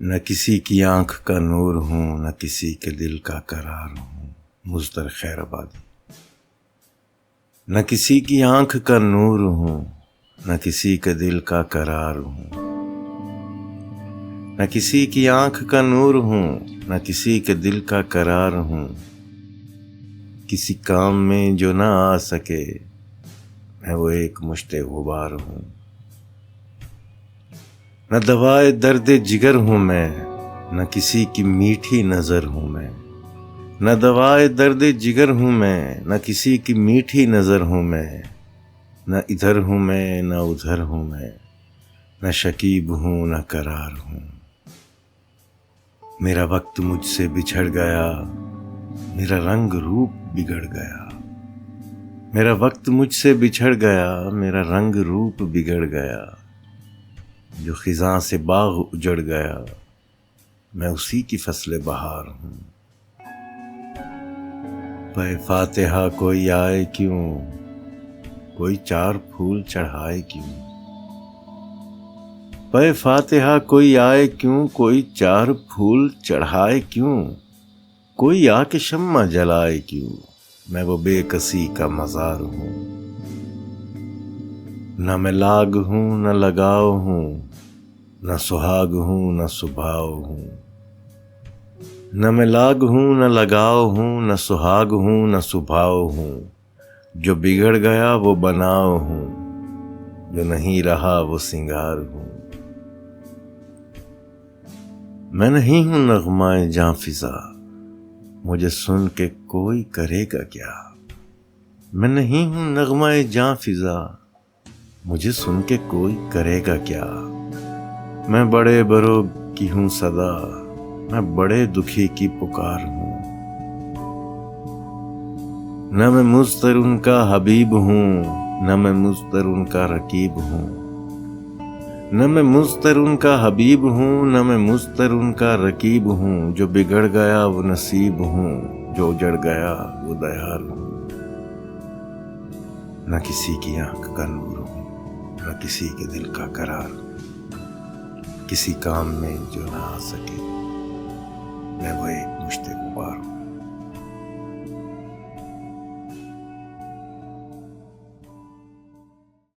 نہ کسی کی آنکھ کا نور ہوں، نہ کسی کے دل کا قرار ہوں، مزدر خیر آبادی۔ نہ کسی کی آنکھ کا نور ہوں، نہ کسی کے دل کا قرار ہوں، نہ کسی کی آنکھ کا نور ہوں، نہ کسی کے دل کا قرار ہوں، کسی کام میں جو نہ آ سکے میں وہ ایک مشت غبار ہوں۔ نہ دوائے درد جگر ہوں میں، نہ کسی کی میٹھی نظر ہوں میں، نہ دوائے درد جگر ہوں میں، نہ کسی کی میٹھی نظر ہوں میں، نہ ادھر ہوں میں نہ ادھر ہوں میں، نہ شکیب ہوں نہ قرار ہوں۔ میرا وقت مجھ سے بچھڑ گیا، میرا رنگ روپ بگڑ گیا، میرا وقت مجھ سے بچھڑ گیا، میرا رنگ روپ بگڑ گیا، جو خزاں سے باغ اجڑ گیا میں اسی کی فصل بہار ہوں۔ پہ فاتحہ کوئی آئے کیوں، کوئی چار پھول چڑھائے کیوں، پہ فاتحہ کوئی آئے کیوں، کوئی چار پھول چڑھائے کیوں، کوئی آ کے شمع جلائے کیوں، میں وہ بے کسی کا مزار ہوں۔ نہ میں لاگ ہوں نہ لگاؤ ہوں، نہ سہاگ ہوں نہ سبھاؤ ہوں، نہ میں لاگ ہوں نہ لگاؤ ہوں، نہ سہاگ ہوں نہ سبھاؤ ہوں، جو بگڑ گیا وہ بناؤ ہوں، جو نہیں رہا وہ سنگار ہوں۔ میں نہیں ہوں نغمہ جاں فضا، مجھے سن کے کوئی کرے گا کیا، میں نہیں ہوں نغمہ جاں فضا، مجھے سن کے کوئی کرے گا کیا، میں بڑے برو کی ہوں صدا، میں بڑے دکھی کی پکار ہوں، نہ میں مضطر ان کا حبیب ہوں، نہ میں مضطر ان کا رقیب ہوں، نہ میں مضطر ان کا حبیب ہوں، نہ میں مضطر ان کا رقیب ہوں، جو بگڑ گیا وہ نصیب ہوں، جو اجڑ گیا وہ دیار ہوں۔ نہ کسی کی آنکھ کا نور ہوں، نہ کسی کے دل کا قرار ہوں، کسی کام میں جو نہ آ سکے میں وہ ایک مشت غبار ہوں۔